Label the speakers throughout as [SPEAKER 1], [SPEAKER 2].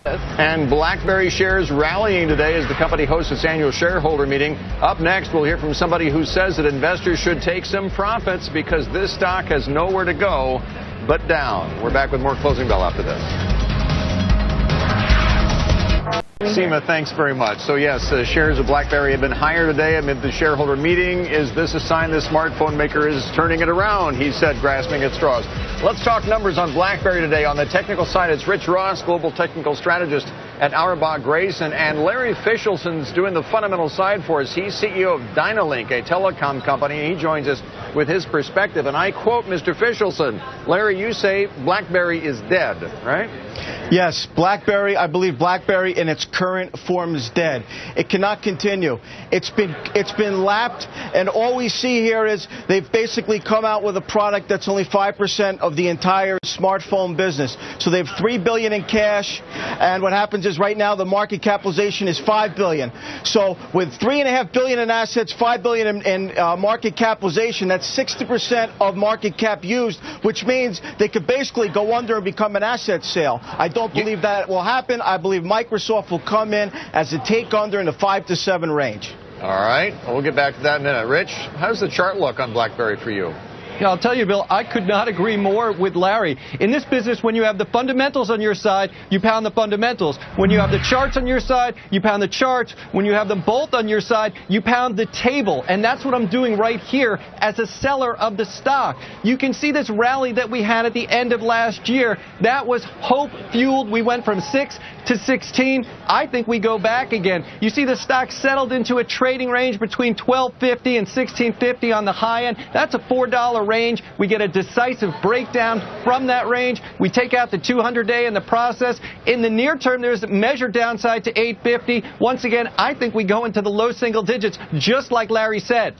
[SPEAKER 1] And Blackberry shares rallying today as the company hosts its annual shareholder meeting. Up next, we'll hear from somebody who says that investors should take some profits because this stock has nowhere to go but down. We're back with more Closing Bell after this. Seema, thanks very much. So yes, the shares of Blackberry have been higher today amid the shareholder meeting. Is this a sign the smartphone maker is turning it around? He said, grasping at straws. Let's talk numbers on Blackberry today. On the technical side, it's Rich Ross, global technical strategist at Auerbach Grayson, and Larry Fishelson's doing the fundamental side for us. He's CEO of Dynalink, a telecom company. He joins us with his perspective. And I quote Mr. Fishelson, Larry, you say Blackberry is dead, right?
[SPEAKER 2] Yes, Blackberry, I believe Blackberry in its current form is dead. It cannot continue. It's been lapped, and all we see here is they've basically come out with a product that's only 5% of the entire smartphone business. So they have $3 billion in cash, and what happens is right now the market capitalization is $5 billion. So with $3.5 billion in assets, $5 billion in market capitalization, that's 60% of market cap used, which means they could basically go under and become an asset sale. I don't believe that will happen. I believe Microsoft will come in as a take under in the 5 to 7 range.
[SPEAKER 1] All right. We'll get back to that in a minute. Rich, how does the chart look on Blackberry for you?
[SPEAKER 3] Yeah, I'll tell you, Bill, I could not agree more with Larry. In this business, when you have the fundamentals on your side, you pound the fundamentals. When you have the charts on your side, you pound the charts. When you have them both on your side, you pound the table. And that's what I'm doing right here as a seller of the stock. You can see this rally that we had at the end of last year. That was hope-fueled. We went from 6 to 16. I think we go back again. You see the stock settled into a trading range between $12.50 and $16.50 on the high end. That's a $4 range. We get a decisive breakdown from that range. We take out the 200-day in the process. In the near term, there's a measured downside to $8.50. Once again, I think we go into the low single digits, just like Larry said.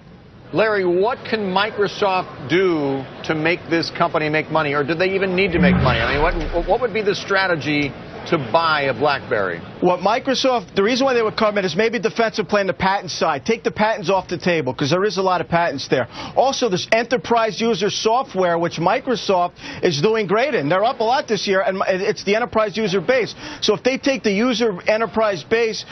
[SPEAKER 1] Larry, what can Microsoft do to make this company make money, or do they even need to make money? I mean, what would be the strategy to buy a Blackberry?
[SPEAKER 2] What Microsoft, the reason why they would come in is maybe defensive play on the patent side. Take the patents off the table, because there is a lot of patents there. Also, this enterprise user software, which Microsoft is doing great in. They're up a lot this year, and it's the enterprise user base. So if they take the user enterprise base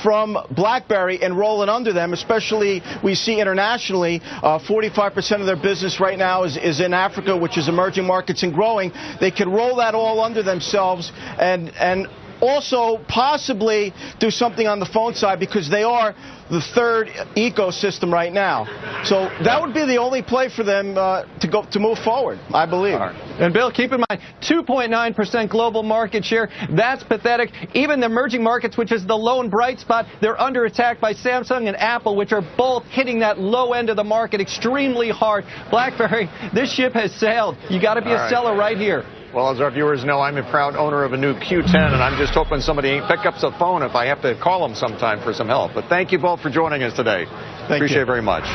[SPEAKER 2] from Blackberry and roll it under them, especially we see internationally, 45% of their business right now is in Africa, which is emerging markets and growing. They could roll that all under themselves and also possibly do something on the phone side, because they are the third ecosystem right now. So that would be the only play for them to move forward, I believe.
[SPEAKER 1] Right.
[SPEAKER 3] And Bill, keep in mind, 2.9% global market share. That's pathetic. Even the emerging markets, which is the lone bright spot, they're under attack by Samsung and Apple, which are both hitting that low end of the market extremely hard. Blackberry, this ship has sailed. You got to be a seller right here.
[SPEAKER 1] Well, as our viewers know, I'm a proud owner of a new Q10, and I'm just hoping somebody picks up the phone if I have to call them sometime for some help. But thank you both for joining us today. Appreciate it very much.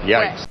[SPEAKER 1] Yikes.